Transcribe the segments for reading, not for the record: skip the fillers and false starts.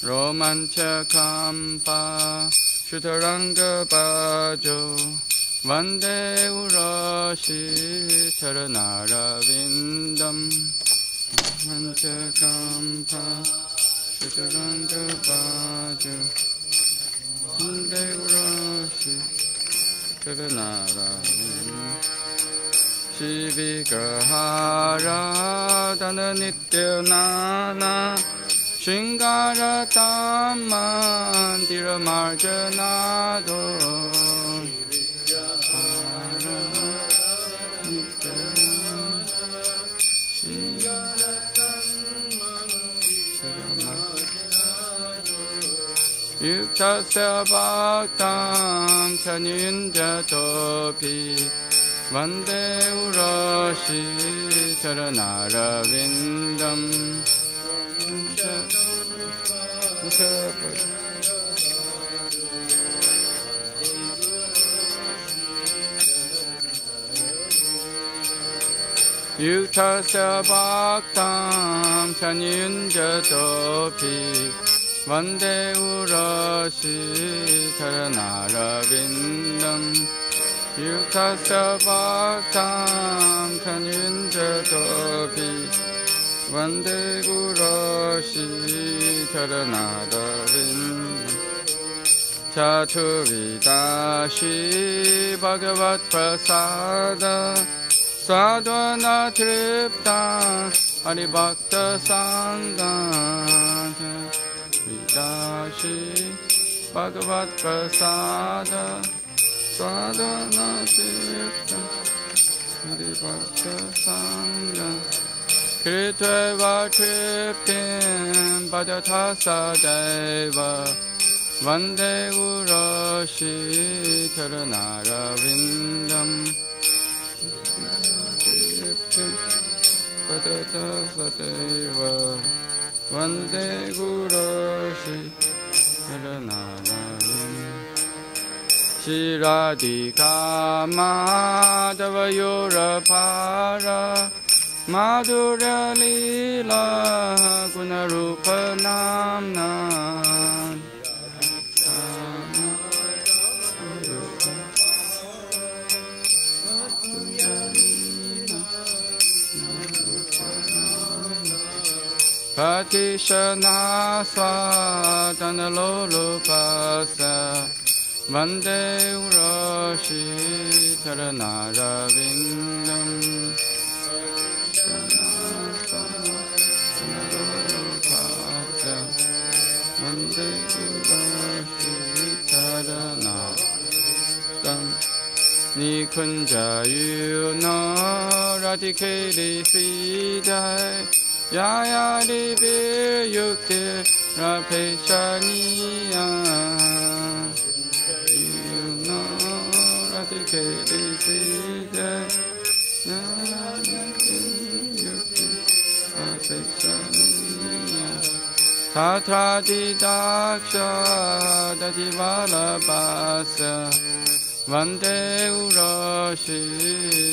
Romanchakampa Shutaranga Bajo Vande Urashi Charanara Vindam Romanchakampa Shutaranga Bajo Vande Urashi Charanara Vindam Shivigrahara Dana Nitya Nana Shingara Tamandira Marjanado Yuktasya Bhaktam Chanindya Topi Vande Urashi Charanara Vindam Yuktasya Bhaktam Chanindya Topi Vande Urashi Charanara Vindam Yuktasya Bhaktam Chanindya Topi Vande Urashi Charanara Vindam Chatuvidashi Bhagavat Prasada Sadhana Tripta Haribhakta Sangha Vidashi Bhagavat Prasada Sadhana Tripta Haribhakta Sangha Kritva Triptim Bhajatasa Deva Vande Urashi Charanara Vindam Triptim Bhajatasa Deva Vande Urashi Charanara Vindam Shiradika Madhava Yorapara Madhurya Lila Gunarupa Namna Patishana Swadana Lolupasa Vande Urashi Charanara Vindam Vande Urashi Charanara Nikunja Yuna Radikali Sidai Yaya Divir Yukti Rapeshaniya Yuna Radikali Sidai Yaya Divir Yukti Rapeshaniya Tatra Didaksha Dadivala Basa Vande Urashi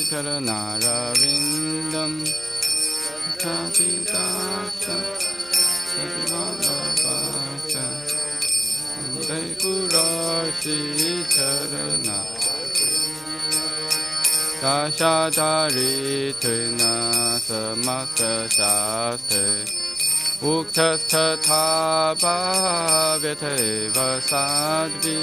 Charanara Vindam Tatra Didaksha Dadivala Basa Vande Urashi Charanara Dashadari Trina Samasta Shastre Uktastatthapa Vyateva Sadvi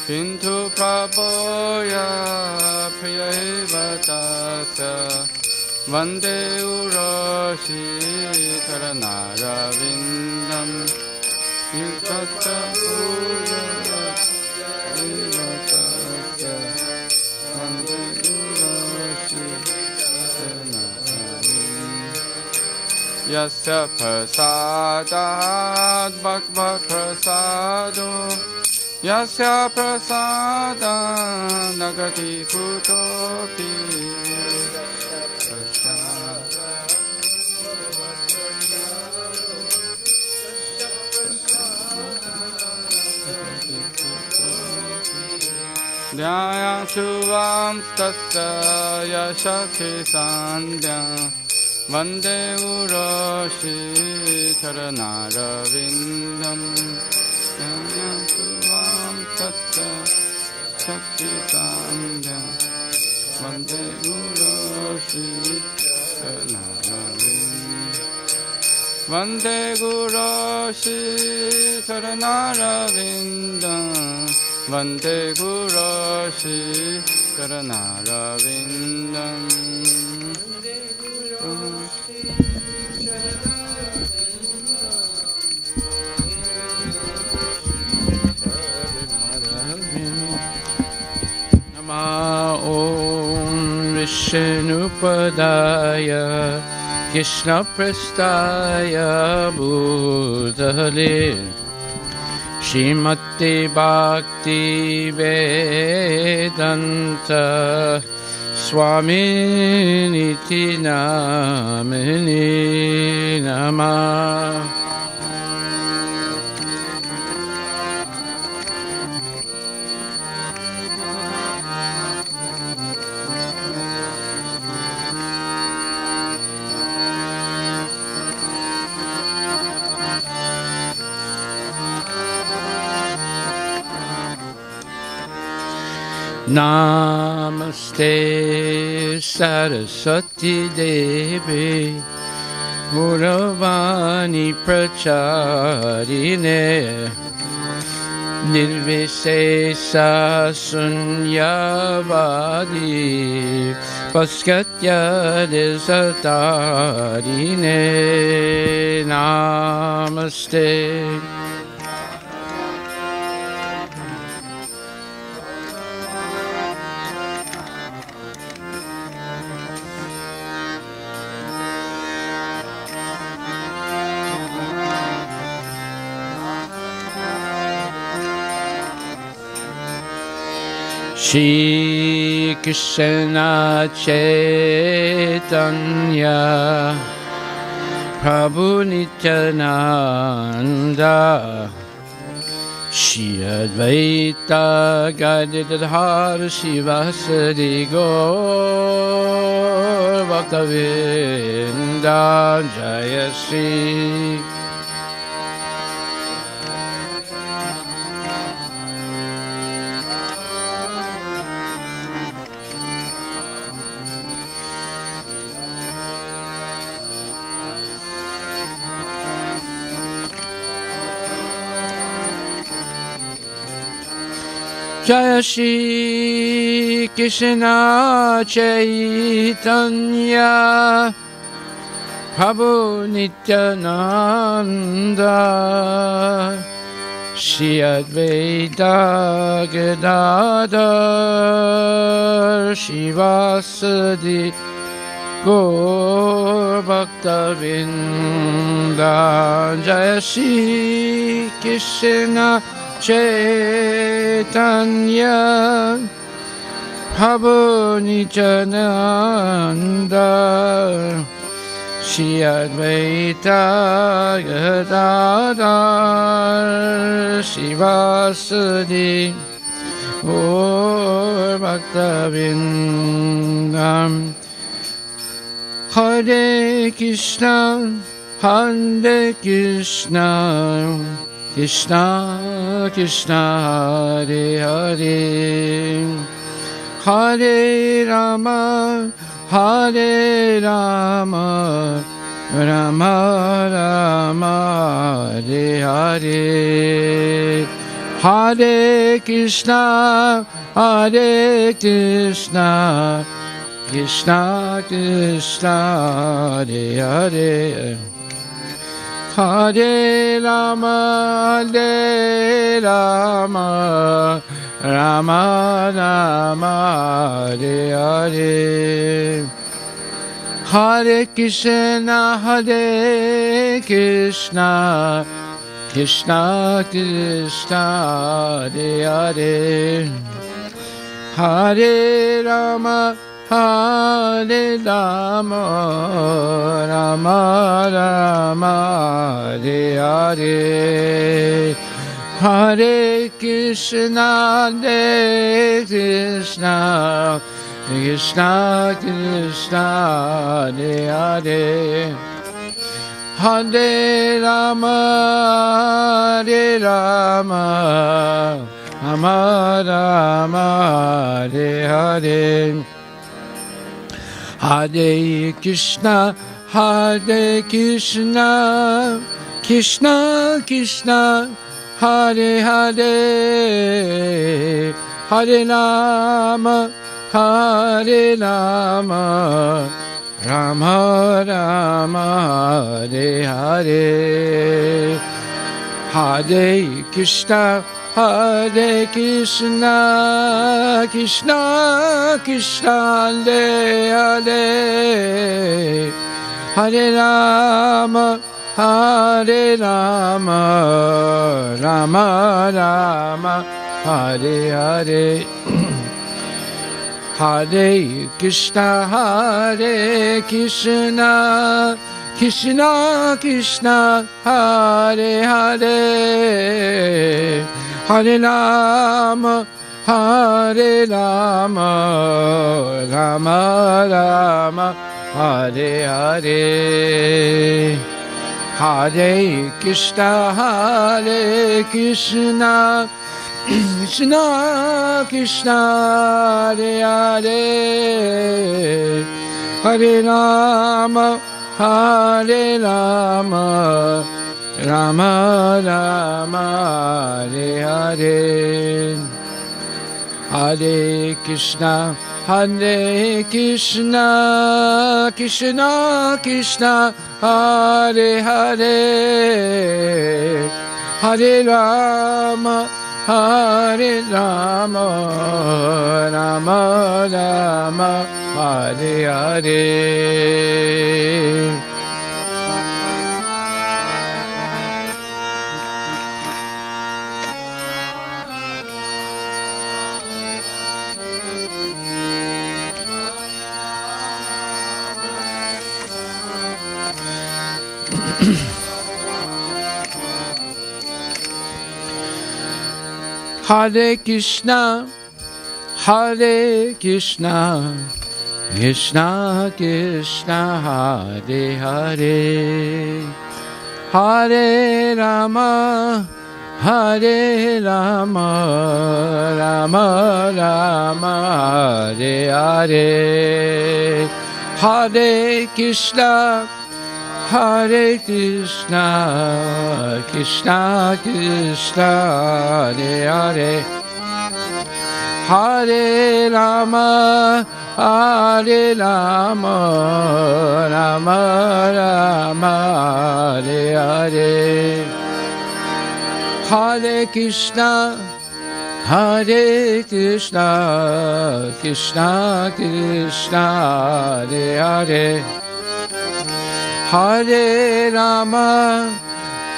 Kintu Prabhoya Priyeva Tasya Vande Urashi Charanara Vindam Yuktasya Puya Vivatasya Vande Urashi Charanara Yasya Prasadat Bhagavad Prasado Yasya Prasadat Nagati Kutopi Dhyayam Shubham Tasya Yashakhi Sandhyam Vande Uroshi Charanarvindam Dhyayam Shubham Tasya Shakhi Sandhyam Vande Uroshi Charanarvindam Vande Uroshi Charanarvindam Vande Guroshi Charanarvindam Nama Om Vishnupadaya Krishna Prestaya Bhutale Shrimati Bhakti Vedanta Swami Niti Namini Namah Namaste Saraswati Devi Gauravani Pracharine Nirvishesha Sunyavadi Paskatya Desatarine Namaste Shri Krishna Chaitanya Prabhu Nityananda Shri Advaita Gadadhar Shivasadi Gaur Bhaktavinda Jaya Shri Jaya Shri Krishna Chaitanya Prabhu Nityananda Shri Advaita Gadadhar Shivasadi Gaur Bhaktavinda Jaya Shri Krishna Chaitanya Prabhu Nityananda Shri Advaita Gadadhar Shivasadi Gaur Bhaktavinda Hare Krishna Hare Krishna Krishna Krishna Hare Hare Hare Rama Hare Rama Rama Rama Hare Hare Hare Krishna Hare Krishna Krishna Krishna Hare Hare Hare Rama Hare Rama Rama Rama Hare Hare Hare Krishna Hare Krishna Krishna Krishna Hare Hare Hare Rama Hare Rama Rama Rama Hare Hare Hare Krishna, Hare Krishna, Krishna Krishna, Hare Hare, Hare Rama, Hare Rama, Rama Rama, Hare Hare, Hare Krishna, Hare Krishna, Krishna Krishna, Hare Hare, Hare Rama, Hare Rama, Rama Rama, Hare Hare, Hare Krishna, Hare Krishna, Krishna Krishna, Hare Hare, Hare Rama, Hare Rama, Rama Rama, Hare Hare, Hare Krishna, Hare Krishna, Krishna Krishna, Hare Hare, Hare Rama, Hare Rama, Rama Rama, Hare Hare, Hare Krishna, Hare Krishna, Krishna Krishna, Hare Hare, Hare Rama, Hare Rama, Rama Rama, Hare Hare, Hare Krishna, Hare Krishna, Krishna Krishna, Hare Hare, Hare Rama, Hare Rama, Rama Rama, Hare Hare. Hare Krishna, Hare Krishna, Krishna Krishna, Hare Hare, Hare Rama, Hare Rama, Rama Rama, Hare Hare, Hare Krishna, Hare Krishna, Krishna Krishna, Hare Hare, Hare Rama, Hare Rama, Rama Rama, Hare Hare, Hare Krishna, Hare Krishna, Krishna Krishna, Hare Hare, Hare Rama,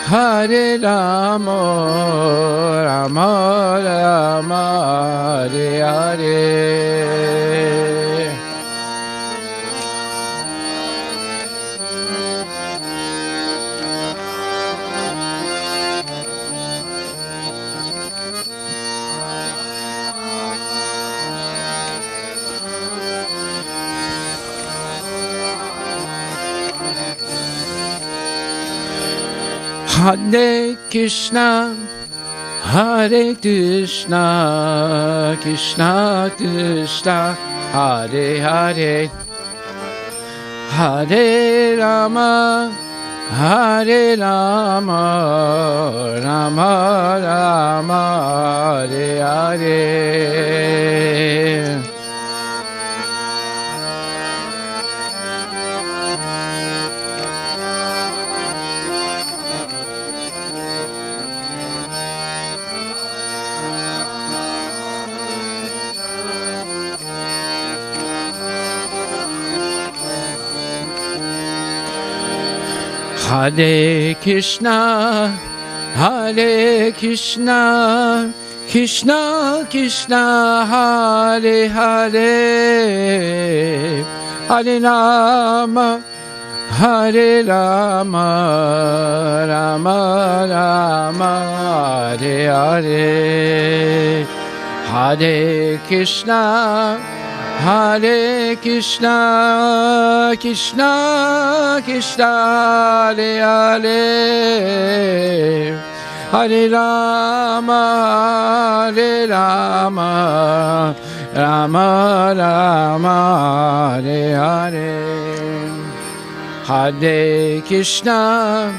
Hare Rama, Rama Rama, Hare Hare. Hare Krishna, Hare Krishna, Krishna Krishna, Hare Hare, Hare Rama, Hare Rama, Rama Rama, Hare Hare. Hare Krishna, Hare Krishna, Krishna Krishna, Hare Hare, Hare Rama, Hare Rama, Rama Rama, Hare Hare, Hare Krishna, Hare Krishna, Krishna Krishna, Hare Hare, Hare Rama, Hare Rama, Rama Rama, Hare Hare. Hare Krishna,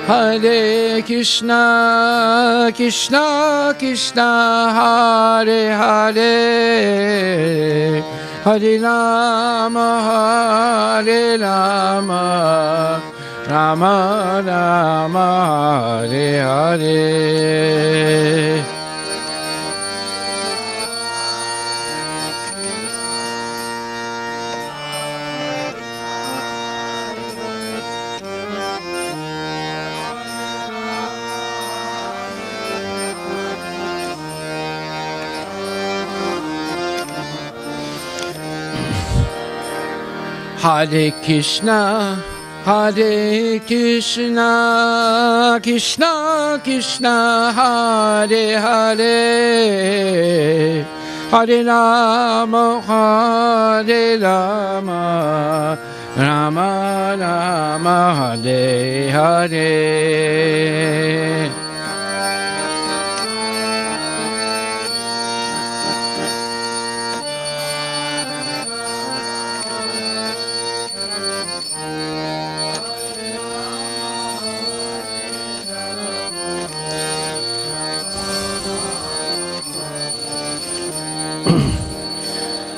Hare Krishna, Krishna Krishna, Hare Hare, Hare Rama, Hare Rama, Rama Rama, Hare Hare. Hare Krishna, Hare Krishna, Krishna Krishna, Hare Hare, Hare Rama, Hare Rama, Rama Rama, Hare Hare.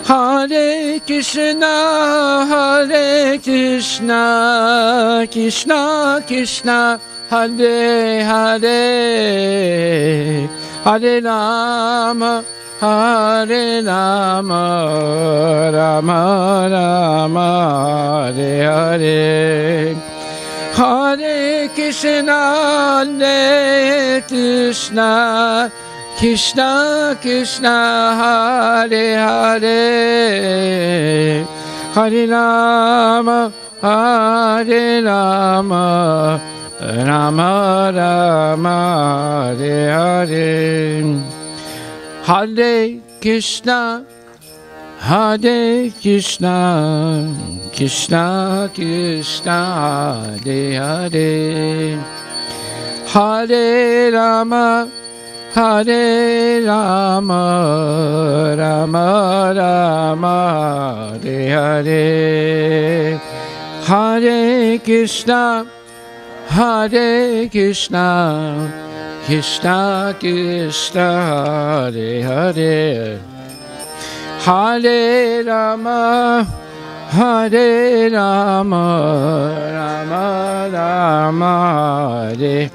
Hare Krishna, Hare Krishna, Krishna Krishna, Hare Hare, Hare Rama, Hare Rama, Rama Rama, Hare Hare. Hare Krishna, Hare Krishna, Krishna Krishna, Hare Hare, Hare Rama, Hare Rama, Rama Rama, Hare Hare. Hare Krishna, Hare Krishna, Krishna Krishna, Hare Hare, Hare Rama, Hare Rama, Rama Rama, Hare Hare, Hare Krishna, Hare Krishna, Krishna Krishna, Hare Hare, Hare Rama, Hare Rama, Rama Rama, Hare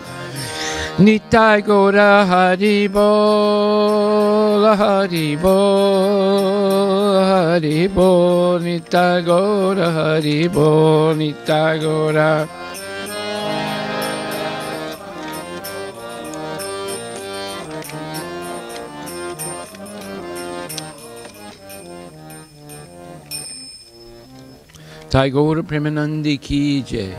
Nitai Gora Hari Bol, Hari Bol, Hari Bol, Nitai Gora Hari Bol, Nitai Gora. Tagore Premanandi Ki Jai.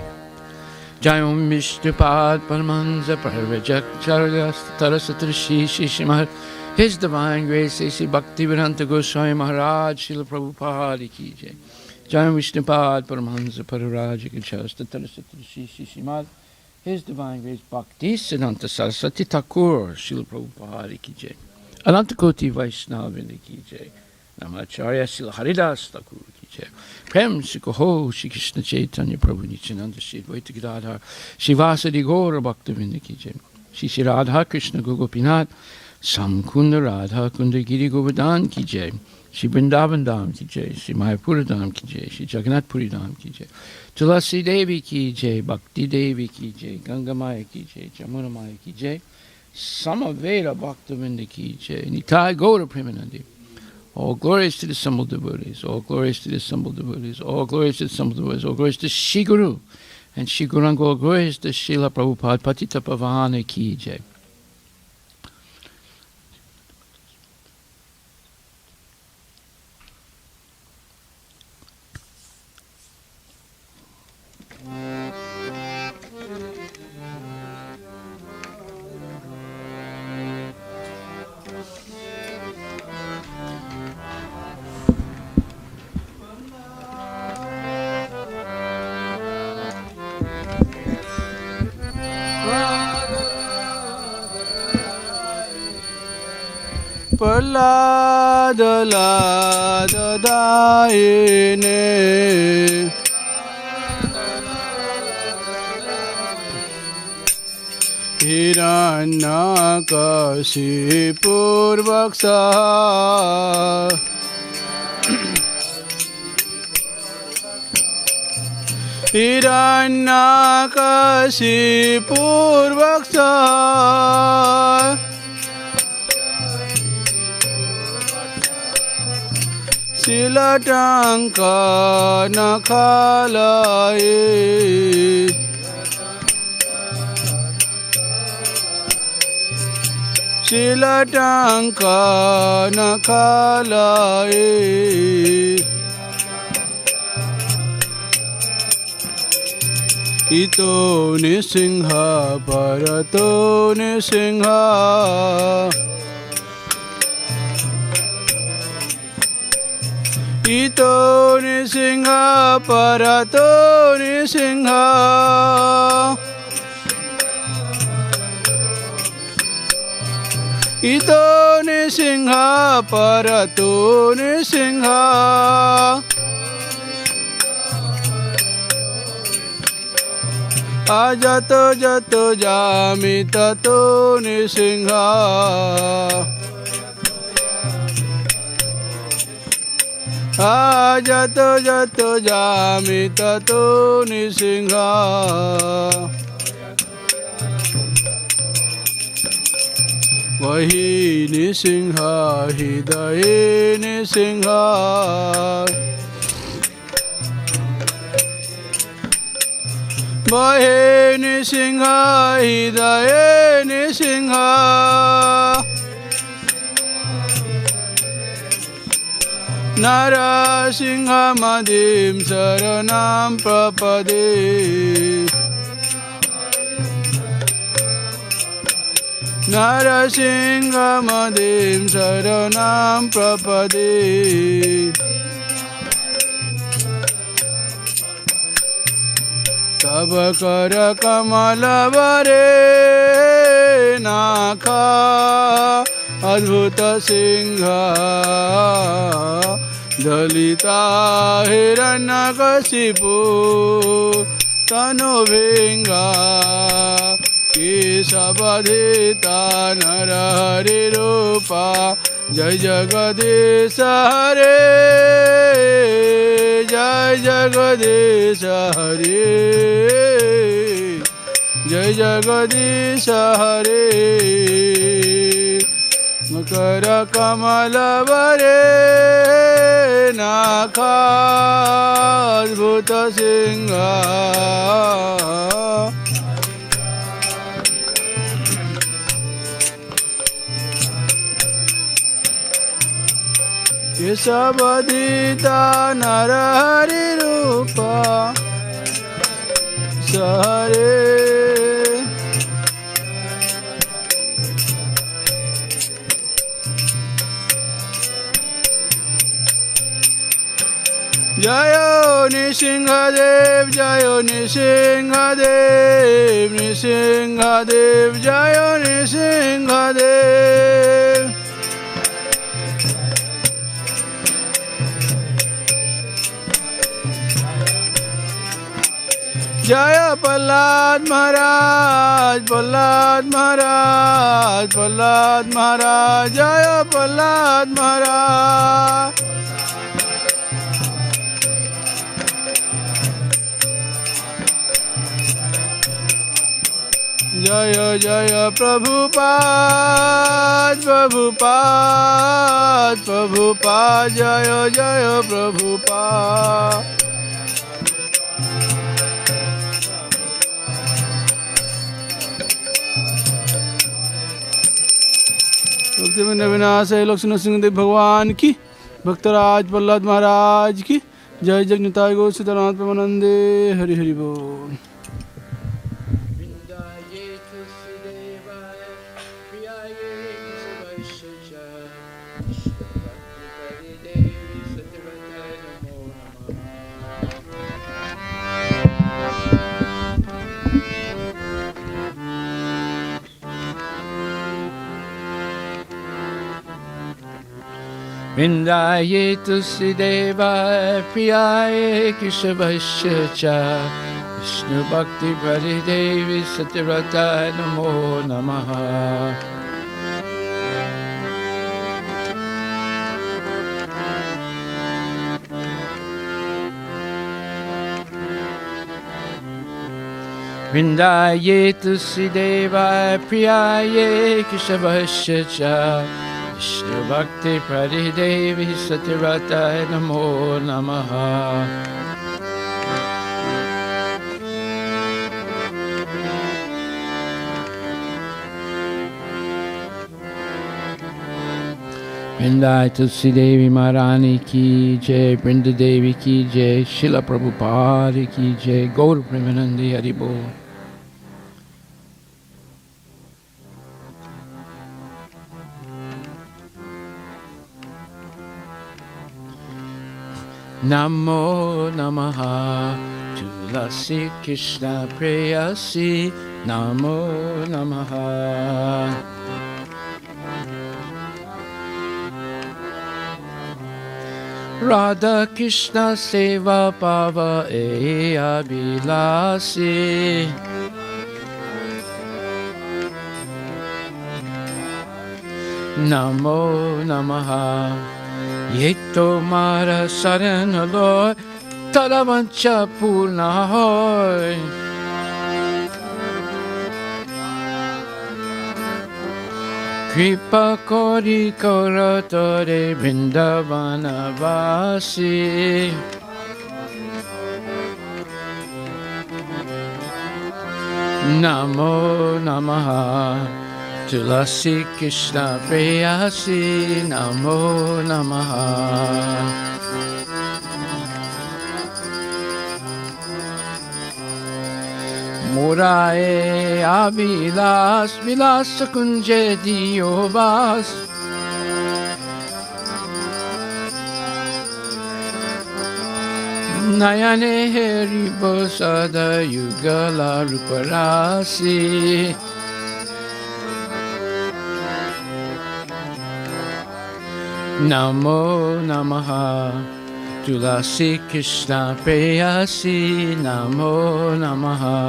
Jayam Vishnupad Paramahansa Parvajak Chargas Tarasatri Shishimar. His Divine Grace A.C. Bhaktivedanta Goswami Maharaj Srila Prabhupada Ki Jai. Jayam Vishnupad Paramahansa Parvajak Chargas Tarasatri Shishimar. His Divine Grace Bhakti Siddhanta Saraswati Thakur Srila Prabhupada Ki Jai. Anantakoti Vaishnavini Ki Jai. Namacharya Srila Haridas Thakur Ki Jai. Prem Sikoho Shri Krishna Chaitanya Prabhu Nityananda Shri Advaita Gadadhar Shivasadi Gaura Bhaktivinoda Ki Jai. Shri Radha Krishna Gopinath Samkunda Radha Kunda Giri Govardhan Ki Jai. Shri Vrindavan Dham Ki Jai. Shri Mayapura Dham Ki Jai. Shri Jagannath Puri Dham Ki Jai. Tulasi Devi Ki Jai. Bhakti Devi Ki Jai. Ganga Maya Ki Jai. Jamuna Maya Ki Jai. Samaveda Bhaktivinoda Ki Jai. Nitai Gaura Premanandi. All glories to the assembled devotees, all glories to the assembled devotees, all glories to the assembled devotees, all glories to Shri Guru and Shri Guranga, all glories to Srila Prabhupada, Patita Pavana Ki Jai. Prahlada Lada Dayine Hiranyakashipur Vaksa Hiranyakashipur Vaksa Silatanka Nakhalaye Silatanka Nakhalaye Ito Nisingha Parato Nisingha Ito Nisingha Parato Nisingha Ito Nisingha Parato Nisingha Ajato Jato Jami Tato Nisingha Ajato Jato Jami Tato Nisingha Vahi Nisingha Hidaye Nisingha Vahi Nisingha Hidaye Nisingha Narasingha Madim Saranam Prapade Narasingha Madim Saranam Prapade Tabakara Kamalavare Nakha Adbhuta Singha Dalita Hiranyakashipu Tanu Bhinga Kesavadhita Narahari Rupa Jai Jagadisha Hare Jai Jagadisha Hare Jai Jagadisha Hare Makara Kamalavare Nakha Adbhuta Singha Kesavadhita Narahari Rupa Sahare Jayo Nisinghadev, Jayo Nisinghadev, Nisinghadev, Jayo Nisinghadev. Jaya Prahlad Maharaj, Prahlad Maharaj, Prahlad Maharaj, Jaya Prahlad Maharaj. Jaya Jaya Prabhupada, Prabhupada, Prabhupada, Jaya Jaya Prabhupada. भक्ति में विनाश है लक्ष्मण सिंह देव भगवान की भक्तराज प्रहलाद महाराज की जय जगन्नाथ गो सीतानाथ प्रेमानंदे हरि हरि बोल। Vrindaye tulsi deva priyaye keshavasya cha Vishnu bhakti prade devi satyavrata namo namaha. Vrindaye tulsi deva priyaye keshavasya cha Vishnu bhakti prade devi satyavrata namo namaha. Vrindaye Tulsi Devi Maharani ki jai, Brinda Devi ki jai, Srila Prabhupada ki jai, Gaur Premanandi Haribol. Namo Namaha Tulasi Krishna Preyasi, Namo Namaha. Radha Krishna Seva Pava E Abhilasi, Namo Namaha. Yeto Mara Saranaloy Taravancha Purnahoy, Kripa Kori Koratore Vrindavana Vasi, Namo Namaha Tulasi Krishna Preyasi, Namo Namaha. Murae Avilas Vilas Kunje Diovas, Nayane Haribo Sada Yugala Ruparasi, Namo Namaha Tulasi Krishna Preyasi, Namo Namaha.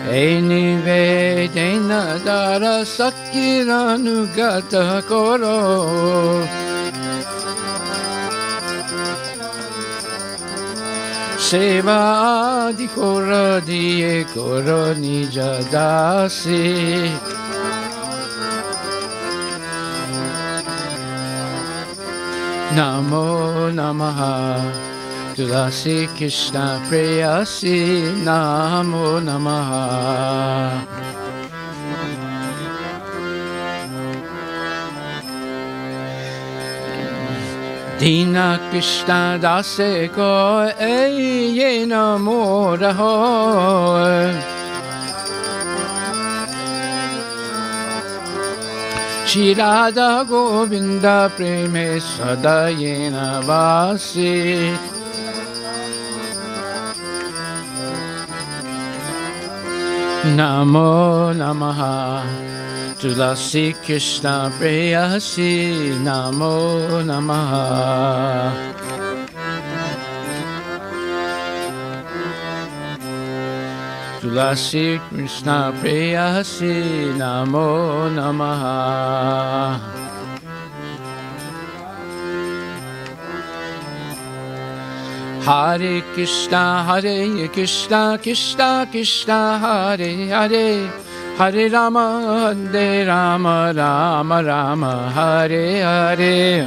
Eni Vedena Dara Sakiranugata Koro, Seva Adi Kora Diye Koro Nija Dasi, Namo Namaha Tulasi Krishna Preyasi, Namo Namaha. Dina Krishna Dase Ko Eye Namo Raho, Shri Radha Govinda Preme Sadayena Vasi, Namo Namaha Tulasi Krishna Preyasi, Namo Namaha. Tulasi Krishna Preyasi, Namo Namaha. Hare Krishna, Krishna Krishna, Hare Hare, Hare Rama, Hare Rama, Rama Rama, Hare Hare.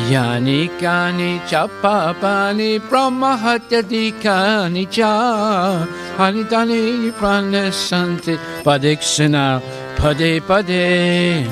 Yani kani cha papani brahmahatyadikani cha haritani pranesanti padikshana pade pade.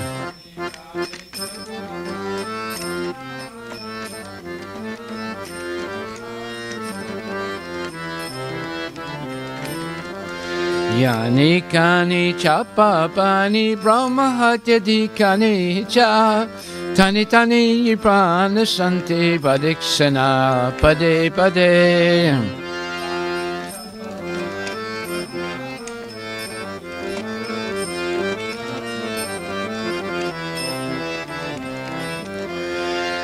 Yani kani cha papani brahmahatyadikani cha Tani tani prana santi padikshana pade pade.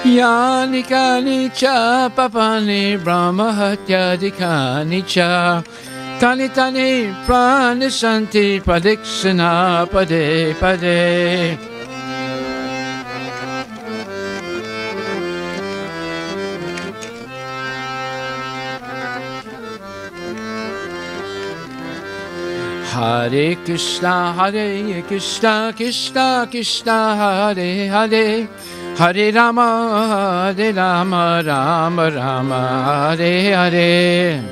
Yani kani cha papani brahma hatya dikani cha. Tani tani prana santi padikshana pade pade. Hare Krishna, Krishna Krishna, Hare Hare, Hare Rama, Rama Rama, Hare Hare.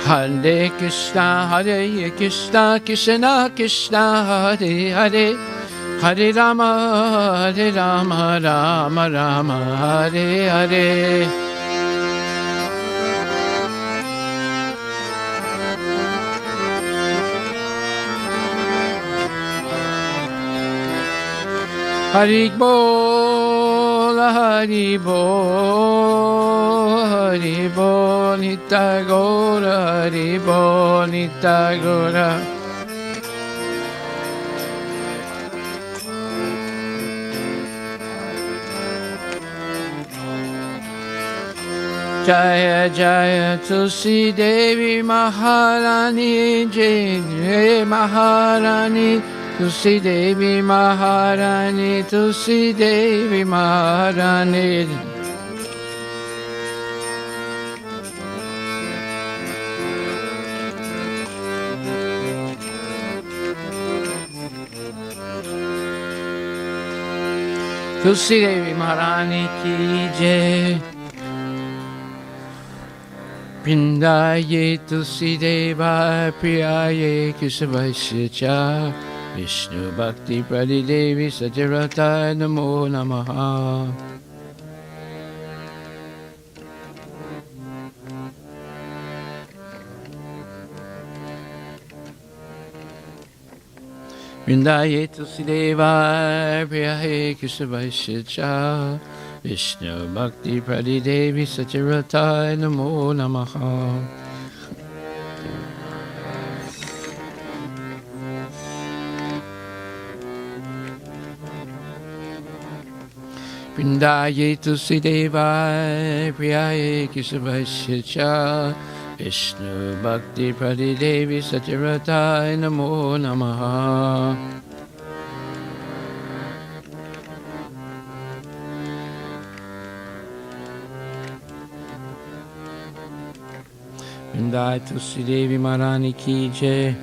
Hare Krishna, Krishna Krishna, Hare Hare. Hare Rama, Rama Rama, Hare Hare. Hari Bol, Hari Bol, Hari Bol, Nitya Gaura, Hari Bol, Nitya Gaura. Jaya Jaya Tulsi Devi Maharani Jai Maharani Tulsi Devi Maharani Tulsi Devi Maharani. Tulsi Devi Maharani ki Jai. Pindaye Tulsi Deva Priyaye Kesavasya Cha Vishnu Bhakti Pradidevi Satirata Namo Namaha. Pindaye Tulsi Deva Priyaye Kesavasya Cha Vishnu Bhakti Pradidevi Satirata Namo Namaha. Pindaye Tulsi Deva Priyaye Kesavasya Cha Vishnu Bhakti Pradidevi Satirata Namo Namaha. Pindaye Tulsi Devi Maharani ki Jai.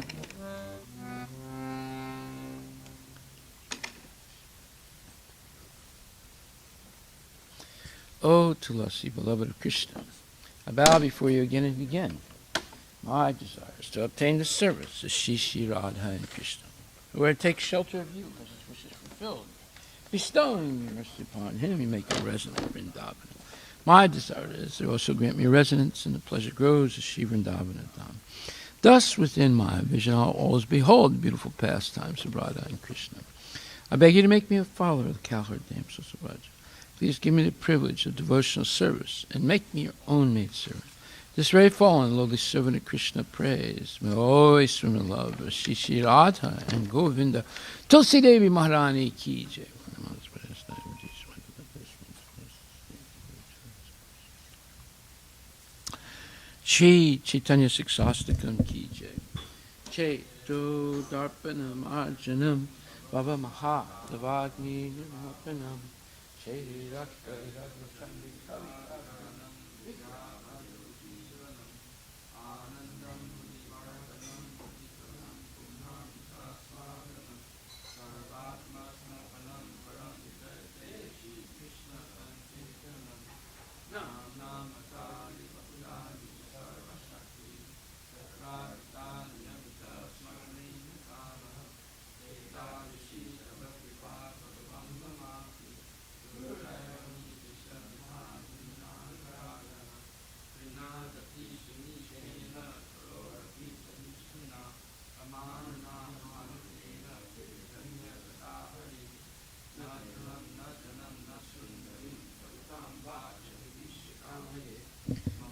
O Tulasi, beloved of Krishna, I bow before you again and again. My desire is to obtain the service of Shri Shri Radha and Krishna. Whoever takes shelter of you has his wishes fulfilled. Bestowing your mercy upon him, you make a resident of Vrindavan. My desire is to also grant me residence in the pleasure groves of Shri Vrindavana Dham. Thus, within my vision, I'll always behold the beautiful pastimes of Radha and Krishna. I beg you to make me a follower of the cowherd damsels of Raja. Please give me the privilege of devotional service and make me your own maidservant. This very fallen lowly servant of Krishna prays. May always swim in love of Shri Shri Radha and Govinda. Tulsi Devi Maharani ki Jai. Shri Chaitanya Siksastakam ki Jai. Cheto Darpanam Arjanam Baba Maha Davagni Namapanam Shri Rakha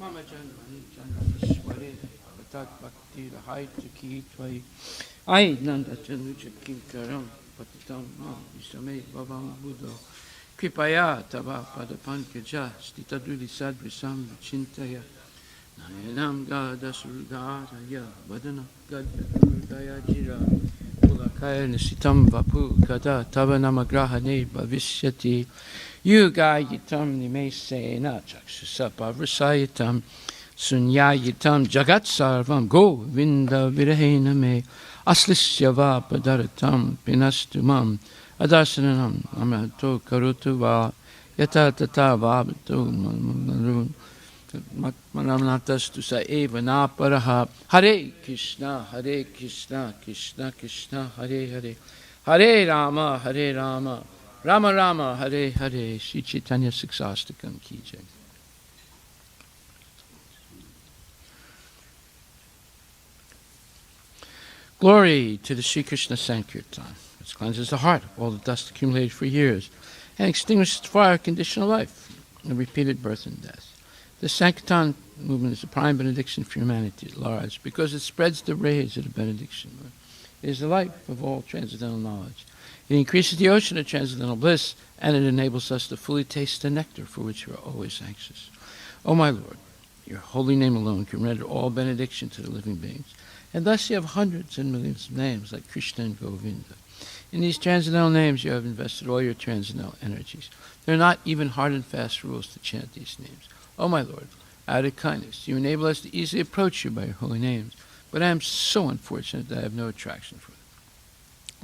Mama Janmani Janmani Patat Bhakti Lahai Chaki Twai Ai Nanda Chanuja Kinkaram Patitam Nam Visame Bhavam Buddha Kripaya Tava Padapankaja Stitaduli Sadvisam Chintaya Nayanam Gada Surgadaya Vadana Gadaya Jira Ulakaya Nisitam Vapu Kada Tava Namagrahane Bhavishyati Yugayitam Nimesena Chakshusapa Vrasayitam Sunyayitam Jagat Sarvam Go Vinda Virahena Me Aslisyava Padaratam Pinastumam Adasanam Amato Karutuva Yata Tata Vabatu Manamnatas to say Eva Naparaha Hare Krishna Krishna Krishna Hare Hare Hare Rama Rama Rama Hare Hare Sri Chaitanya Siksastakam Ki Jai. Glory to the Sri Krishna Sankirtan, which cleanses the heart of all the dust accumulated for years and extinguishes the fire of conditional life and repeated birth and death. The Sankirtan movement is a prime benediction for humanity at large because it spreads the rays of the benediction. It is the life of all transcendental knowledge. It increases the ocean of transcendental bliss, and it enables us to fully taste the nectar for which we are always anxious. O my Lord, your holy name alone can render all benediction to the living beings, and thus you have hundreds and millions of names like Krishna and Govinda. In these transcendental names you have invested all your transcendental energies. There are not even hard and fast rules to chant these names. O my Lord, out of kindness, you enable us to easily approach you by your holy names, but I am so unfortunate that I have no attraction for them.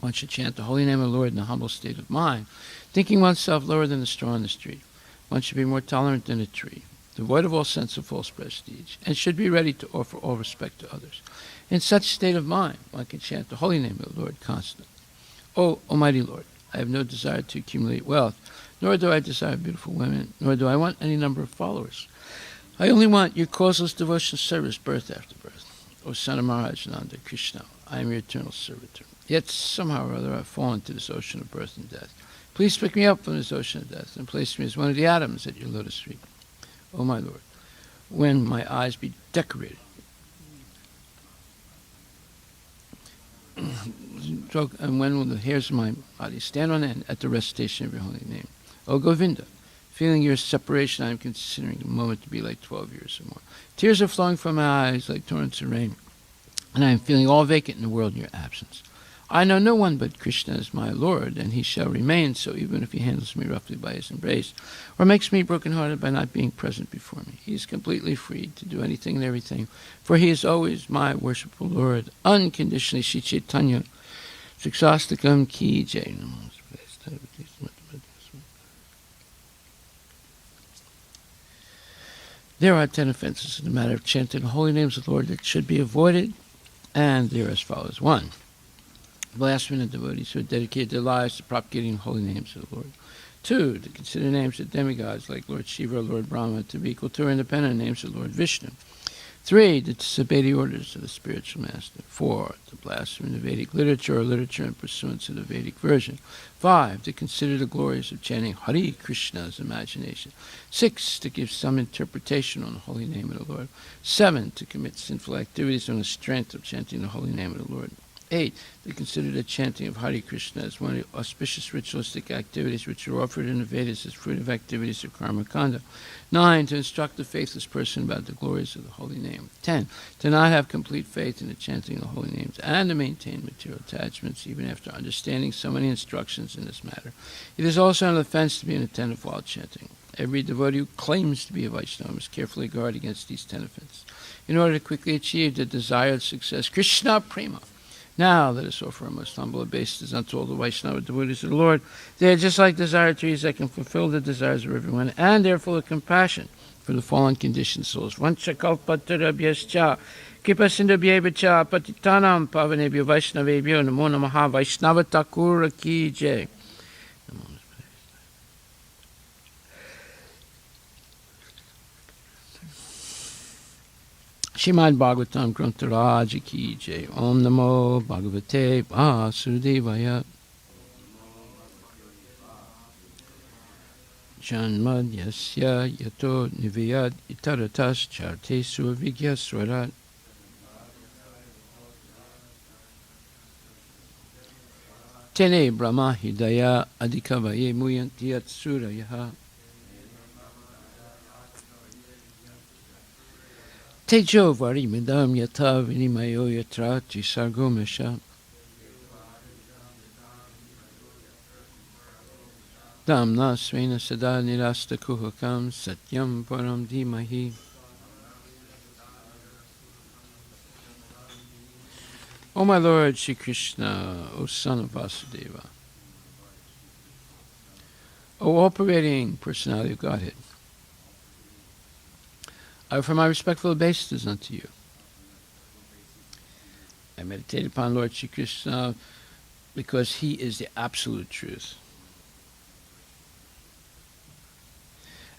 One should chant the holy name of the Lord in a humble state of mind, thinking oneself lower than the straw on the street. One should be more tolerant than a tree, devoid of all sense of false prestige, and should be ready to offer all respect to others. In such state of mind, one can chant the holy name of the Lord constantly. O Almighty Lord, I have no desire to accumulate wealth, nor do I desire beautiful women, nor do I want any number of followers. I only want your causeless devotional service birth after birth. O son of Maharaj Nanda Krishna, I am your eternal servitor. Yet somehow or other I have fallen into this ocean of birth and death. Please pick me up from this ocean of death and place me as one of the atoms at your lotus feet. O my Lord, when my eyes be decorated, and when will the hairs of my body stand on end at the recitation of your holy name? O Govinda, feeling your separation, I am considering the moment to be like 12 years or more. Tears are flowing from my eyes like torrents of rain, and I am feeling all vacant in the world in your absence. I know no one but Krishna as my Lord, and he shall remain so even if he handles me roughly by his embrace, or makes me broken-hearted by not being present before me. He is completely free to do anything and everything, for he is always my worshipful Lord, unconditionally. Sri Chaitanya Siksastakam Ki Jai. There are 10 offenses in the matter of chanting the holy names of the Lord that should be avoided, and they are as follows. 1. Blasphemy of devotees who have dedicated their lives to propagating the holy names of the Lord. 2. To consider names of demigods like Lord Shiva or Lord Brahma to be equal to or independent names of Lord Vishnu. 3. To disobey the orders of the spiritual master. 4. To blaspheme the Vedic literature or literature in pursuance of the Vedic version. 5. To consider the glories of chanting Hare Krishna as imagination. 6. To give some interpretation on the holy name of the Lord. 7. To commit sinful activities on the strength of chanting the holy name of the Lord. 8. To consider the chanting of Hare Krishna as one of the auspicious ritualistic activities which are offered in the Vedas as fruit of activities of karma kanda. 9. To instruct the faithless person about the glories of the holy name. 10. To not have complete faith in the chanting of the holy names and to maintain material attachments even after understanding so many instructions in this matter. It is also an offense to be inattentive while chanting. Every devotee who claims to be a Vaishnava must carefully guard against these 10 offenses in order to quickly achieve the desired success. Krishna Prema. Now let us offer our most humble obeisances unto all the Vaishnava devotees of the Lord. They are just like desire trees that can fulfill the desires of everyone, and they are full of compassion for the fallen conditioned souls. Vanchakalpatarabhyascha kripasindhabhyevacha patitanam pavanebhyo Vaishnavebhyo namo namaha Vaishnava Thakura Ki Jai. Shrimad Bhagavatam Grantharaj Ki Jai. Om Namo Bhagavate Vasudevaya. janmad yasya yato niviyad itaratas chartesu vigyaswarat. Tene brahma hidaya adikavaye muyantiyat surayaha. Tejo varimidam yata vinimayo yatra tisargomesha. Damna svena sada nirasta kuhakam satyam param dhimahi. O my Lord Shri Krishna, O Son of Vasudeva, O all-pervading personality of Godhead, I offer my respectful obeisances unto you. I meditate upon Lord Shri Krishna because he is the absolute truth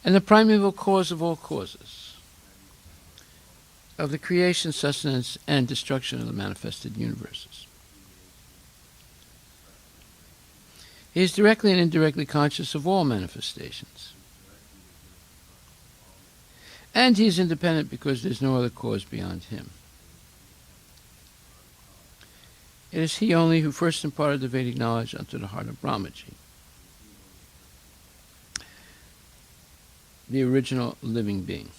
and the primeval cause of all causes, of the creation, sustenance, and destruction of the manifested universes. He is directly and indirectly conscious of all manifestations. And he is independent because there is no other cause beyond him. It is he only who first imparted the Vedic knowledge unto the heart of Brahmaji, the original living being.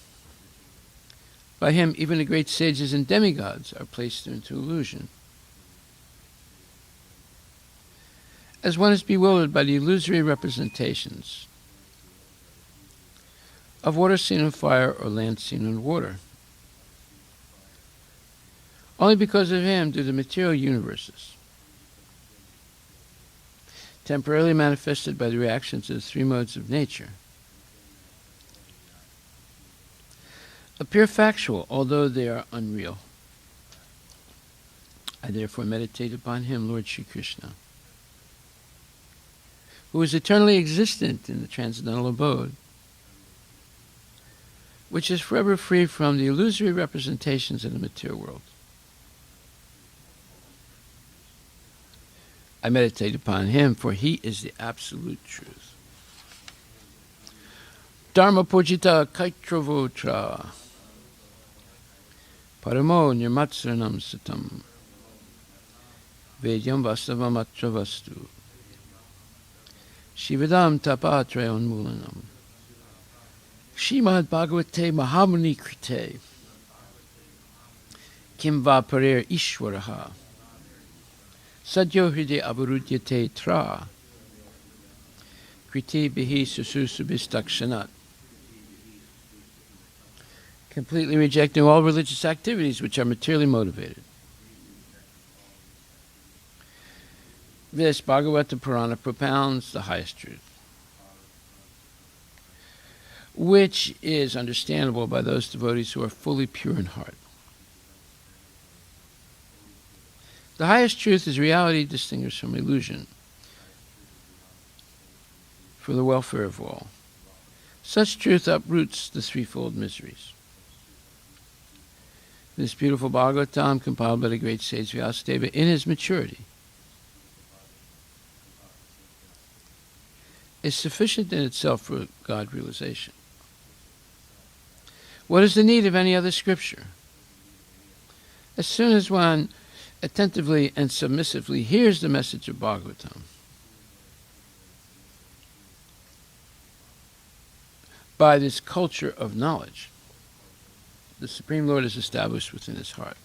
By him, even the great sages and demigods are placed into illusion. As one is bewildered by the illusory representations of water seen in fire or land seen in water. Only because of him do the material universes, temporarily manifested by the reactions of the three modes of nature, appear factual, although they are unreal. I therefore meditate upon him, Lord Shri Krishna, who is eternally existent in the transcendental abode, which is forever free from the illusory representations of the material world. I meditate upon him, for he is the absolute truth. Dharma pujita kaitravotra paramo nirmatsranam satam vedyam vastavam atra vastu shividam tapatrayon mulanam Shrimad Bhagavate Mahamuni Krite Kim va parer Ishwaraha Sadyo Hride Avarudyate Tra Kriti Bihi Sususubhistakshanat. Completely rejecting all religious activities which are materially motivated. This Bhagavata Purana propounds the highest truth, which is understandable by those devotees who are fully pure in heart. The highest truth is reality distinguished from illusion for the welfare of all. Such truth uproots the threefold miseries. This beautiful Bhagavatam, compiled by the great sage Vyasadeva in his maturity, is sufficient in itself for God realization. What is the need of any other scripture? As soon as one attentively and submissively hears the message of Bhagavatam, by this culture of knowledge, the Supreme Lord is established within his heart.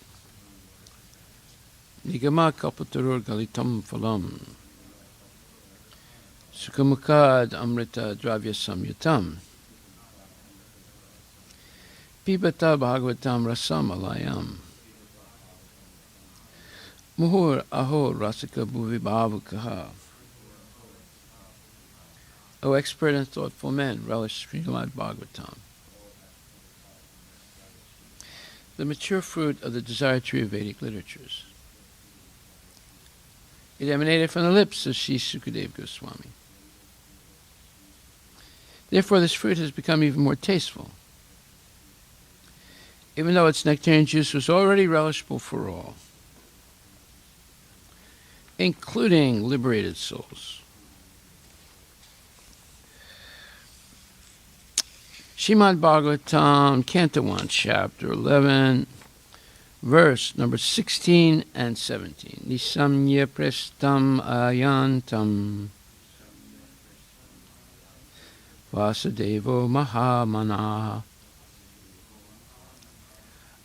Nigama kalpatarur galitam phalam Sukamukad amrita dravya samyutam Pibata bhagavatam rasam alayam Muhur aho rasika bhuvi bhavakaha. O expert and thoughtful men, relish Srimad Bhagavatam, the mature fruit of the desire tree of Vedic literatures. It emanated from the lips of Sri Sukadeva Goswami. Therefore, this fruit has become even more tasteful, even though its nectarian juice was already relishable for all, including liberated souls. Srimad Bhagavatam, Canto 1, Chapter 11, verse number 16 and 17. Nisamya prestam ayantam Vasudevo mahamana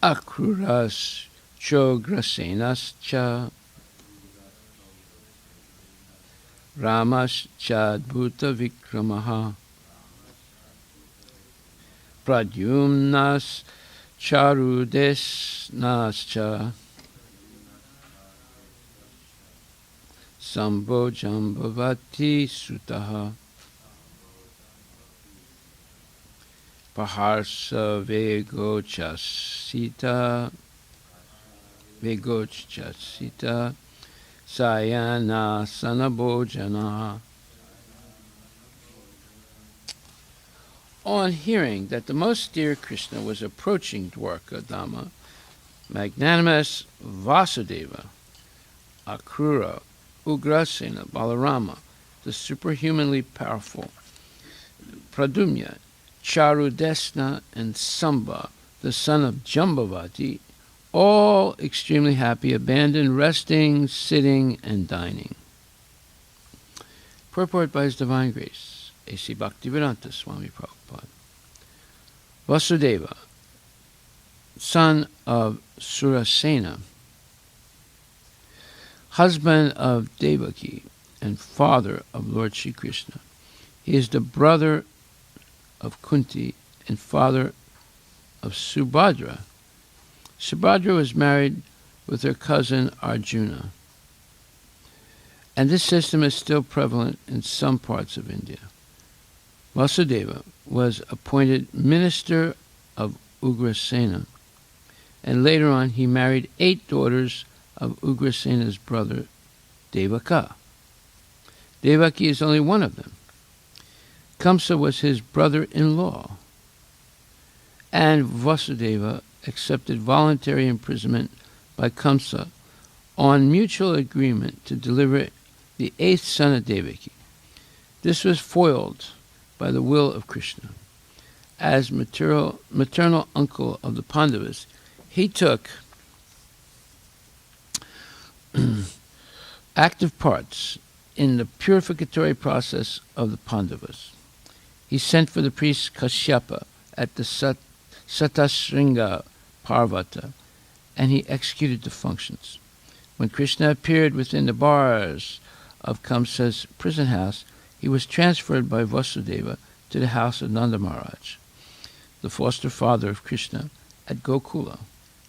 akruras chograsenascha ramas chadbhuta vikramaha pradyumnas charudesnascha sambojambhavati sutaha paharsa vegochasita sayana sanabhojana. On hearing that the most dear Krishna was approaching Dwarka Dhamma, magnanimous Vasudeva, Akrura, Ugrasena, Balarama, the superhumanly powerful Pradyumna, Charudesna, and Samba, the son of Jambavati, all extremely happy, abandoned resting, sitting, and dining. Purport by His Divine Grace, A.C. Bhaktivedanta Swami Prabhupada. Vasudeva, son of Surasena, husband of Devaki, and father of Lord Shri Krishna. He is the brother of Kunti and father of Subhadra. Subhadra was married with her cousin Arjuna, and this system is still prevalent in some parts of India. Vasudeva was appointed minister of Ugrasena, and later on he married 8 daughters of Ugrasena's brother Devaka. Devaki is only one of them. Kamsa was his brother-in-law, and Vasudeva accepted voluntary imprisonment by Kamsa on mutual agreement to deliver the 8th son of Devaki. This was foiled by the will of Krishna. As maternal uncle of the Pandavas, he took active parts in the purificatory process of the Pandavas. He sent for the priest Kashyapa at the Satasringa Parvata, and he executed the functions. When Krishna appeared within the bars of Kamsa's prison house, he was transferred by Vasudeva to the house of Nanda Maharaj, the foster father of Krishna, at Gokula.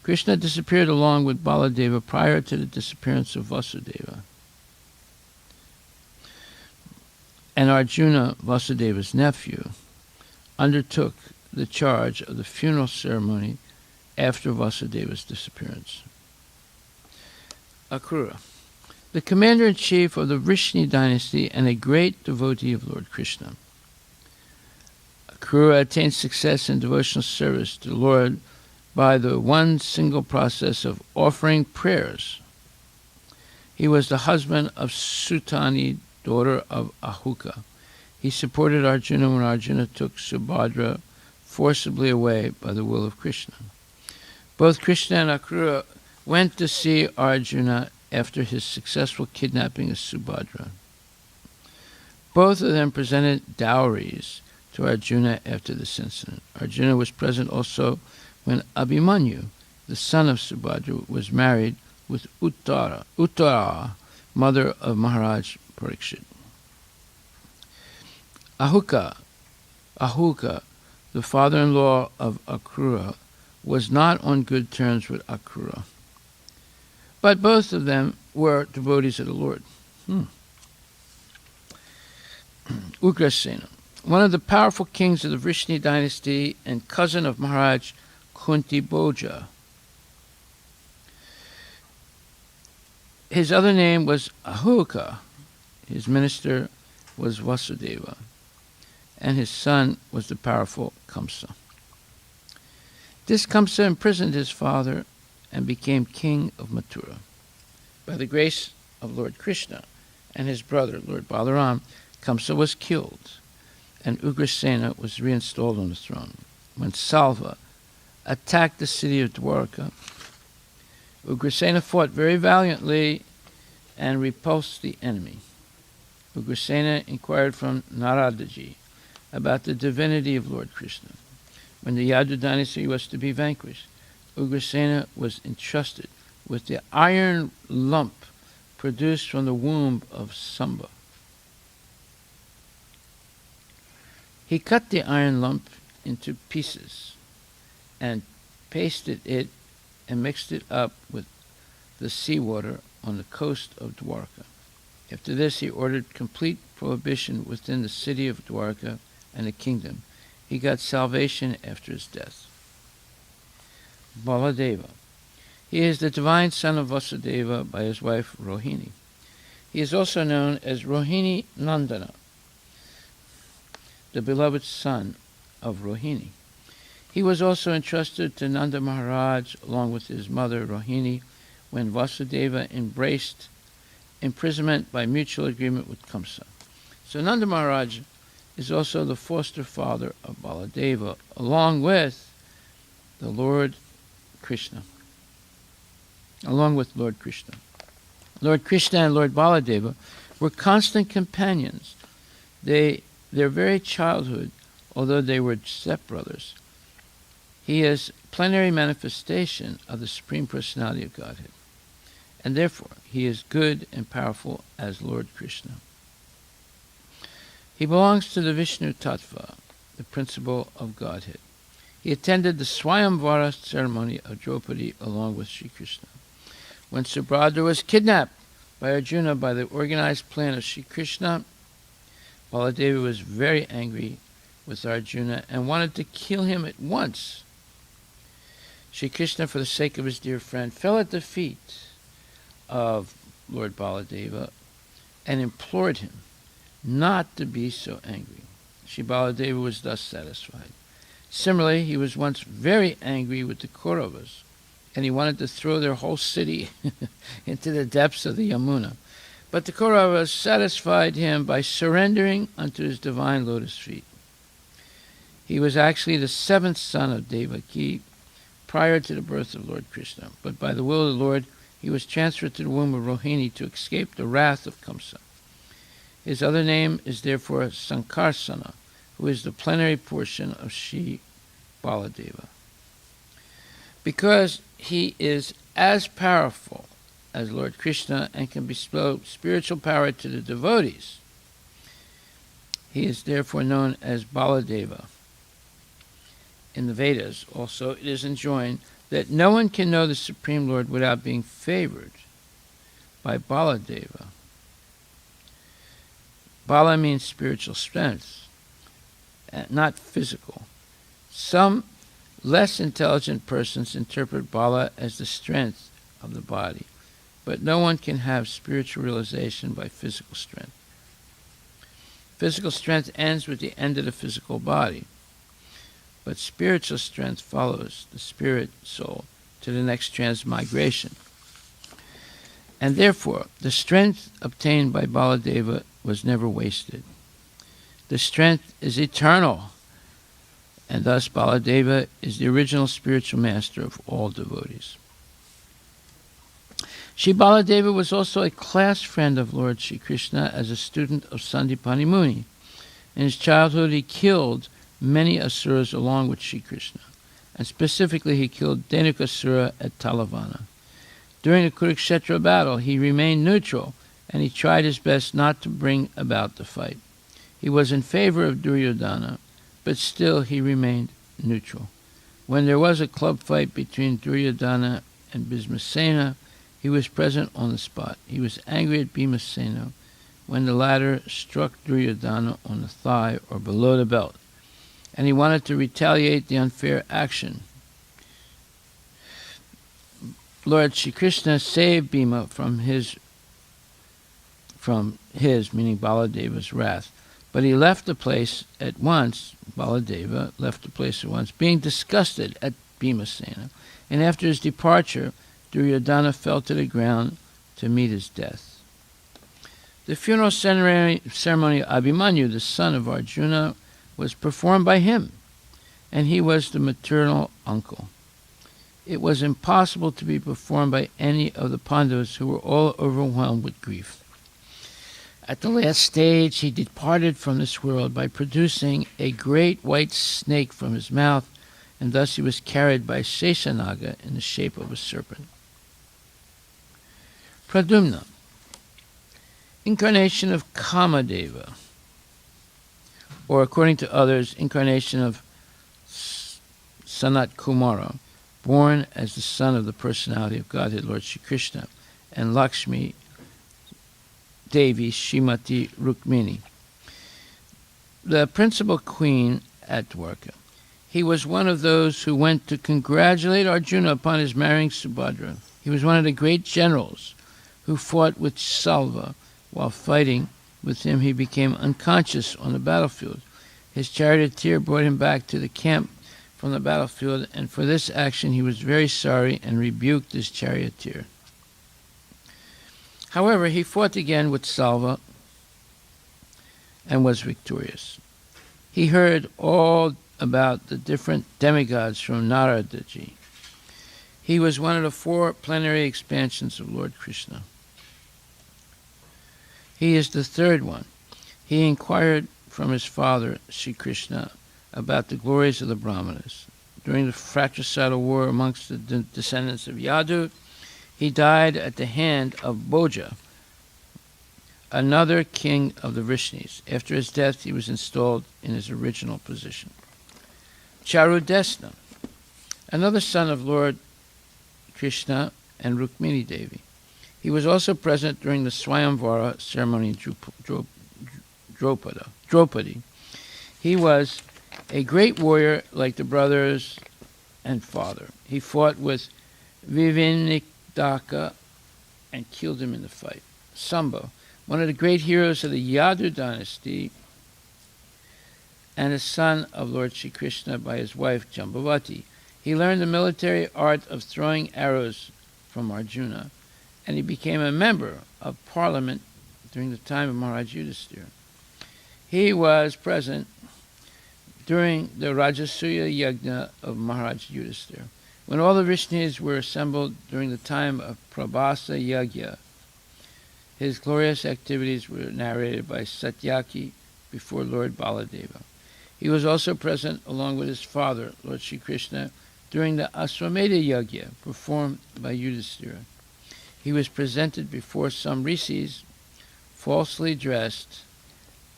Krishna disappeared along with Baladeva prior to the disappearance of Vasudeva. And Arjuna, Vasudeva's nephew, undertook the charge of the funeral ceremony after Vasudeva's disappearance. Akrura, the commander-in-chief of the Vrishni dynasty and a great devotee of Lord Krishna. Akrura attained success in devotional service to the Lord by the one single process of offering prayers. He was the husband of Sutani, daughter of Ahuka. He supported Arjuna when Arjuna took Subhadra forcibly away by the will of Krishna. Both Krishna and Akrura went to see Arjuna after his successful kidnapping of Subhadra. Both of them presented dowries to Arjuna after this incident. Arjuna was present also when Abhimanyu, the son of Subhadra, was married with Uttara, mother of Maharaj Parikshit. Ahuka, the father-in-law of Akrura, was not on good terms with Akrura. But both of them were devotees of the Lord. Ugrasena, one of the powerful kings of the Vrishni dynasty and cousin of Maharaj Kunti Bhoja. His other name was Ahuka. His minister was Vasudeva, and his son was the powerful Kamsa. This Kamsa imprisoned his father and became king of Mathura. By the grace of Lord Krishna and his brother, Lord Balaram, Kamsa was killed, and Ugrasena was reinstalled on the throne. When Salva attacked the city of Dwarka, Ugrasena fought very valiantly and repulsed the enemy. Ugrasena inquired from Naradaji about the divinity of Lord Krishna. When the Yadu dynasty was to be vanquished, Ugrasena was entrusted with the iron lump produced from the womb of Samba. He cut the iron lump into pieces and pasted it and mixed it up with the seawater on the coast of Dwarka. After this, he ordered complete prohibition within the city of Dwarka and the kingdom. He got salvation after his death. Baladeva. He is the divine son of Vasudeva by his wife Rohini. He is also known as Rohini Nandana, the beloved son of Rohini. He was also entrusted to Nanda Maharaj along with his mother Rohini when Vasudeva embraced imprisonment by mutual agreement with Kamsa. So Nanda Maharaj is also the foster father of Baladeva along with the Lord Krishna. Lord Krishna and Lord Baladeva were constant companions. Their very childhood, although they were stepbrothers, he is plenary manifestation of the Supreme Personality of Godhead, and therefore he is good and powerful as Lord Krishna. He belongs to the Vishnu Tattva, the principle of Godhead. He attended the Swayamvara ceremony of Draupadi along with Sri Krishna. When Subhadra was kidnapped by Arjuna by the organized plan of Sri Krishna, Baladeva was very angry with Arjuna and wanted to kill him at once. Sri Krishna, for the sake of his dear friend, fell at the feet of Lord Baladeva and implored him not to be so angry. Sri Baladeva was thus satisfied. Similarly, he was once very angry with the Kauravas, and he wanted to throw their whole city into the depths of the Yamuna. But the Kauravas satisfied him by surrendering unto his divine lotus feet. He was actually the seventh son of Devaki prior to the birth of Lord Krishna, but by the will of the Lord, he was transferred to the womb of Rohini to escape the wrath of Kamsa. His other name is therefore Sankarsana, who is the plenary portion of Sri Baladeva. Because he is as powerful as Lord Krishna and can bestow spiritual power to the devotees, he is therefore known as Baladeva. In the Vedas also it is enjoined that no one can know the Supreme Lord without being favored by Baladeva. Bala means spiritual strength, not physical. Some less intelligent persons interpret Bala as the strength of the body, but no one can have spiritual realization by physical strength. Physical strength ends with the end of the physical body, but spiritual strength follows the spirit soul to the next transmigration. And therefore, the strength obtained by Baladeva was never wasted. The strength is eternal, and thus Baladeva is the original spiritual master of all devotees. Sri Baladeva was also a class friend of Lord Sri Krishna as a student of Sandipani Muni. In his childhood, he killed many asuras along with Sri Krishna, and specifically he killed Dhenukasura at Talavana. During the Kurukshetra battle, he remained neutral, and he tried his best not to bring about the fight. He was in favor of Duryodhana, but still he remained neutral. When there was a club fight between Duryodhana and Bhimasena, he was present on the spot. He was angry at Bhimasena when the latter struck Duryodhana on the thigh or below the belt, and he wanted to retaliate the unfair action. Lord Shri Krishna saved Bhima from his, meaning Baladeva's wrath, but he left the place at once. Baladeva left the place at once, being disgusted at Bhimasena, and after his departure, Duryodhana fell to the ground to meet his death. The funeral ceremony of Abhimanyu, the son of Arjuna, was performed by him, and he was the maternal uncle. It was impossible to be performed by any of the Pandavas, who were all overwhelmed with grief. At the last stage, he departed from this world by producing a great white snake from his mouth, and thus he was carried by Sheshanaga in the shape of a serpent. Pradumna, incarnation of Kamadeva, or according to others, incarnation of Sanat Kumara, born as the son of the personality of Godhead, Lord Shri Krishna, and Lakshmi Devi Shrimati Rukmini, the principal queen at Dwarka. He was one of those who went to congratulate Arjuna upon his marrying Subhadra. He was one of the great generals who fought with Salva. While fighting with him, he became unconscious on the battlefield. His charioteer brought him back to the camp from the battlefield, and for this action he was very sorry and rebuked his charioteer. However, he fought again with Salva and was victorious. He heard all about the different demigods from Naradaji. He was one of the 4 plenary expansions of Lord Krishna. He is the 3rd one. He inquired from his father, Sri Krishna, about the glories of the Brahmanas. During the fratricidal war amongst the descendants of Yadu, he died at the hand of Bhoja, another king of the Vrishnis. After his death, he was installed in his original position. Charudesna, another son of Lord Krishna and Rukmini Devi. He was also present during the Swayamvara ceremony in Draupadi. He was a great warrior like the brothers and father. He fought with Vivinikdaka and killed him in the fight. Samba, one of the great heroes of the Yadu dynasty, and a son of Lord Shri Krishna by his wife Jambavati. He learned the military art of throwing arrows from Arjuna, and he became a member of parliament during the time of Maharaj Yudhisthira. He was present during the Rajasuya Yajna of Maharaj Yudhisthira, when all the Vrishnis were assembled during the time of Prabhasa Yajna. His glorious activities were narrated by Satyaki before Lord Baladeva. He was also present along with his father, Lord Shri Krishna, during the Aswamedha Yajna performed by Yudhisthira. He was presented before some rishis, falsely dressed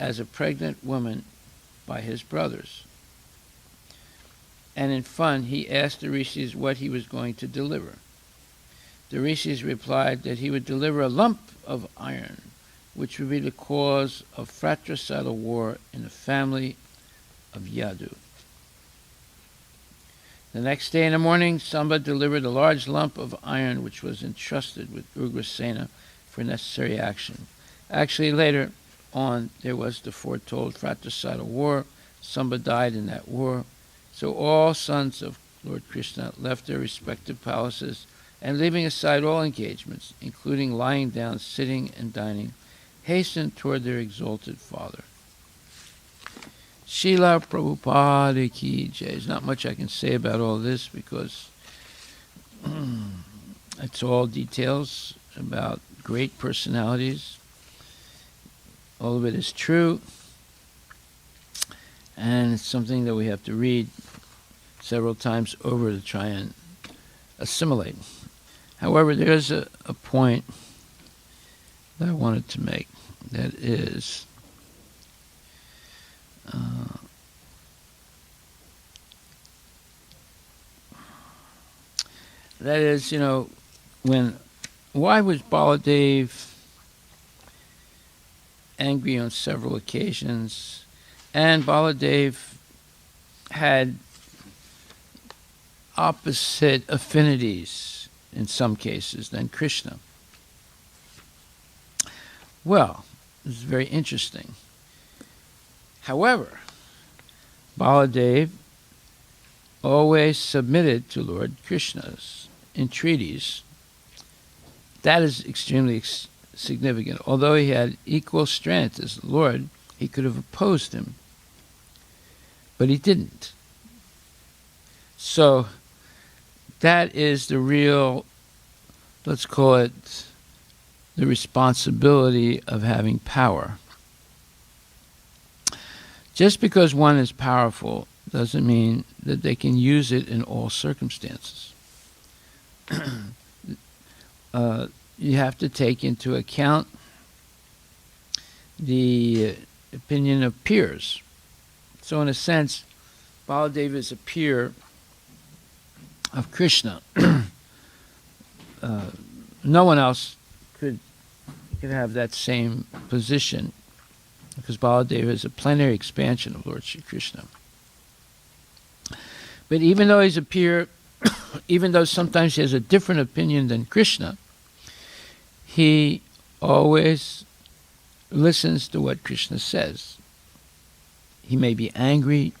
as a pregnant woman by his brothers. And in fun, he asked the rishis what he was going to deliver. The rishis replied that he would deliver a lump of iron, which would be the cause of fratricidal war in the family of Yadu. The next day in the morning, Samba delivered a large lump of iron which was entrusted with Ugrasena for necessary action. Actually, later on, there was the foretold fratricidal war. Samba died in that war. So all sons of Lord Krishna left their respective palaces, and leaving aside all engagements, including lying down, sitting, and dining, hastened toward their exalted father. Srila Prabhupada ki jai. There's not much I can say about all this because it's all details about great personalities. All of it is true, and it's something that we have to read several times over to try and assimilate. However, there's a point that I wanted to make, that is why was Baladev angry on several occasions? And Baladev had opposite affinities in some cases than Krishna. Well, this is very interesting. However, Baladev always submitted to Lord Krishna's entreaties. That is extremely significant. Although he had equal strength as the Lord, he could have opposed him. But he didn't. So that is the real, let's call it, the responsibility of having power. Just because one is powerful doesn't mean that they can use it in all circumstances. You have to take into account the opinion of peers. So in a sense, Baladeva is a peer of Krishna. No one else could have that same position, because Baladeva is a plenary expansion of Lord Shri Krishna. But even though he's a peer, even though sometimes he has a different opinion than Krishna, he always listens to what Krishna says. He may be angry,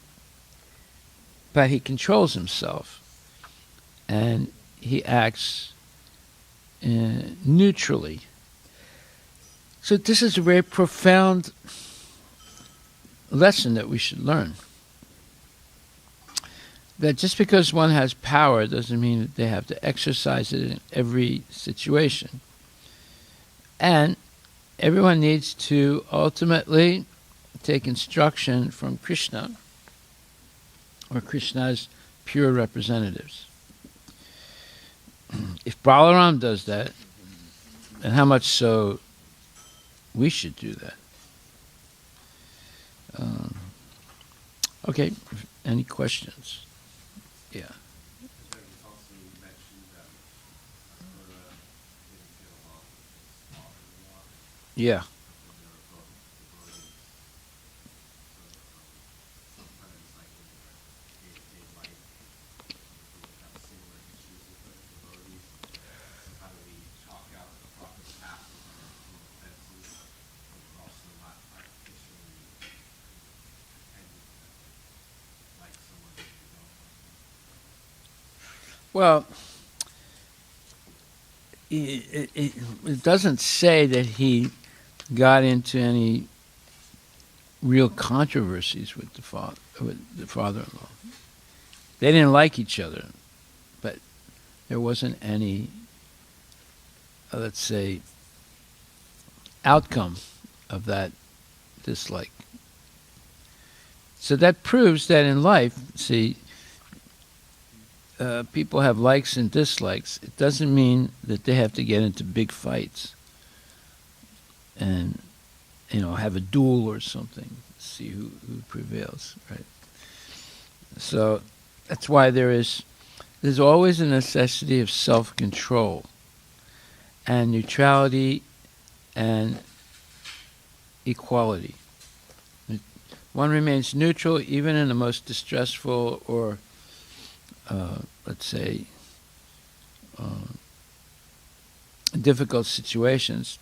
but he controls himself, and he acts neutrally. So this is a very profound lesson that we should learn. That just because one has power doesn't mean that they have to exercise it in every situation. And everyone needs to ultimately take instruction from Krishna, or Krishna's pure representatives. If Balaram does that, then how much so we should do that. Okay, any questions? Yeah. Yeah. Well, it doesn't say that he got into any real controversies with the father-in-law. They didn't like each other, but there wasn't any, let's say, outcome of that dislike. So that proves that in life, see, people have likes and dislikes. It doesn't mean that they have to get into big fights and, have a duel or something, see who prevails, right? So that's why there's always a necessity of self-control and neutrality and equality. One remains neutral even in the most distressful or let's say, difficult situations.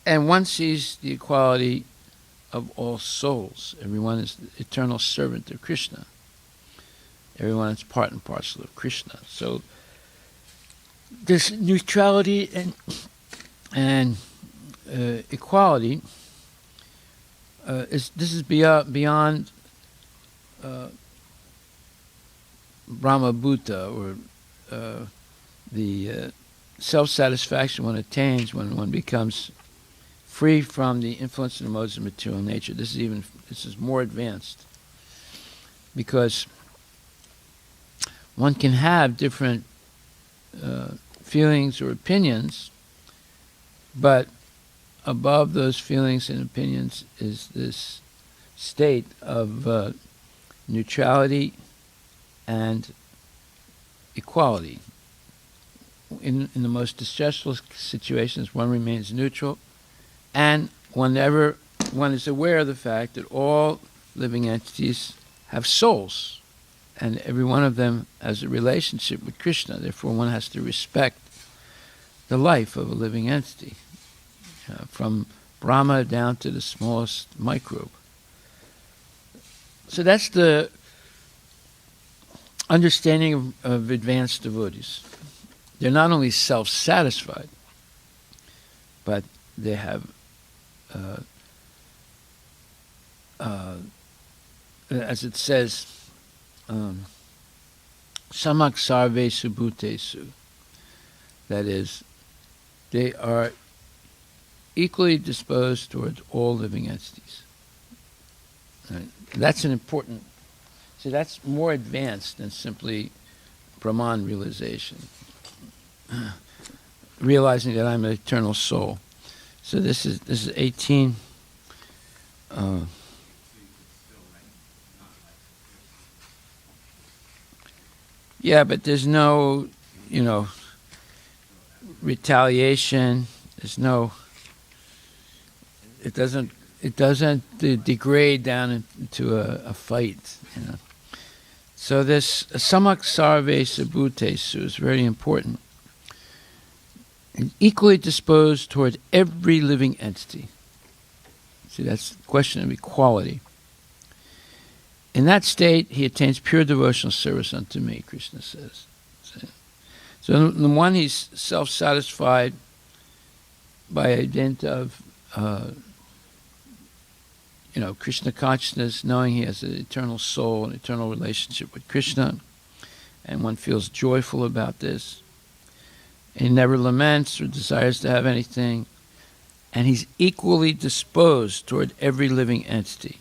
And one sees the equality of all souls. Everyone is the eternal servant of Krishna. Everyone is part and parcel of Krishna. So this neutrality and equality is beyond Brahma Bhuta, or the self-satisfaction one attains when one becomes free from the influence of the modes of material nature. This is more advanced, because one can have different feelings or opinions, but above those feelings and opinions is this state of neutrality and equality. In the most distressful situations, one remains neutral, and whenever one is aware of the fact that all living entities have souls, and every one of them has a relationship with Krishna. Therefore, one has to respect the life of a living entity, from Brahma down to the smallest microbe. So that's the understanding of advanced devotees. They're not only self-satisfied, but they have as it says, samak sarvesu bhutesu. That is, they are equally disposed towards all living entities. Right? That's an important, see, that's more advanced than simply Brahman realization. Realizing that I'm an eternal soul. So this is 18. Yeah, but there's no, retaliation. There's no. It doesn't degrade down into a fight. So this samak sarve sabhutesu is very important. And equally disposed toward every living entity. See, that's the question of equality. In that state, he attains pure devotional service unto me, Krishna says. So the one, he's self-satisfied by a dint of, Krishna consciousness, knowing he has an eternal soul, an eternal relationship with Krishna, and one feels joyful about this. He never laments or desires to have anything, and he's equally disposed toward every living entity.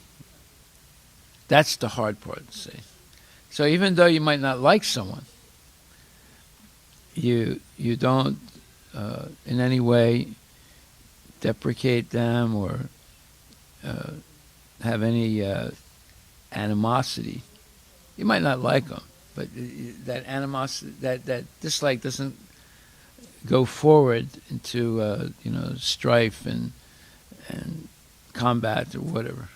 That's the hard part, see. So even though you might not like someone, you don't in any way deprecate them or have any animosity. You might not like them, but that animosity, that dislike doesn't go forward into strife and combat or whatever,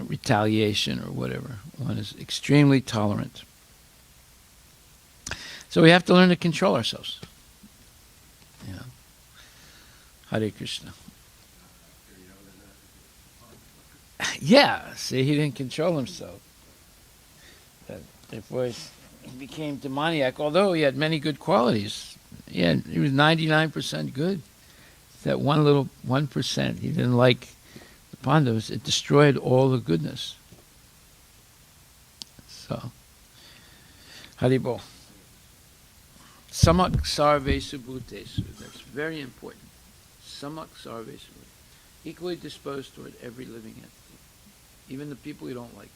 retaliation or whatever. One is extremely tolerant. So we have to learn to control ourselves. Hare Krishna. Yeah, see, he didn't control himself. Therefore, he became demoniac, although he had many good qualities. He was 99% good. That 1%, he didn't like the Pandavas. It destroyed all the goodness. So, Haribol. Samak sarvesu bhutesu. That's very important. Samak sarvesu. Equally disposed toward every living entity. Even the people you don't like.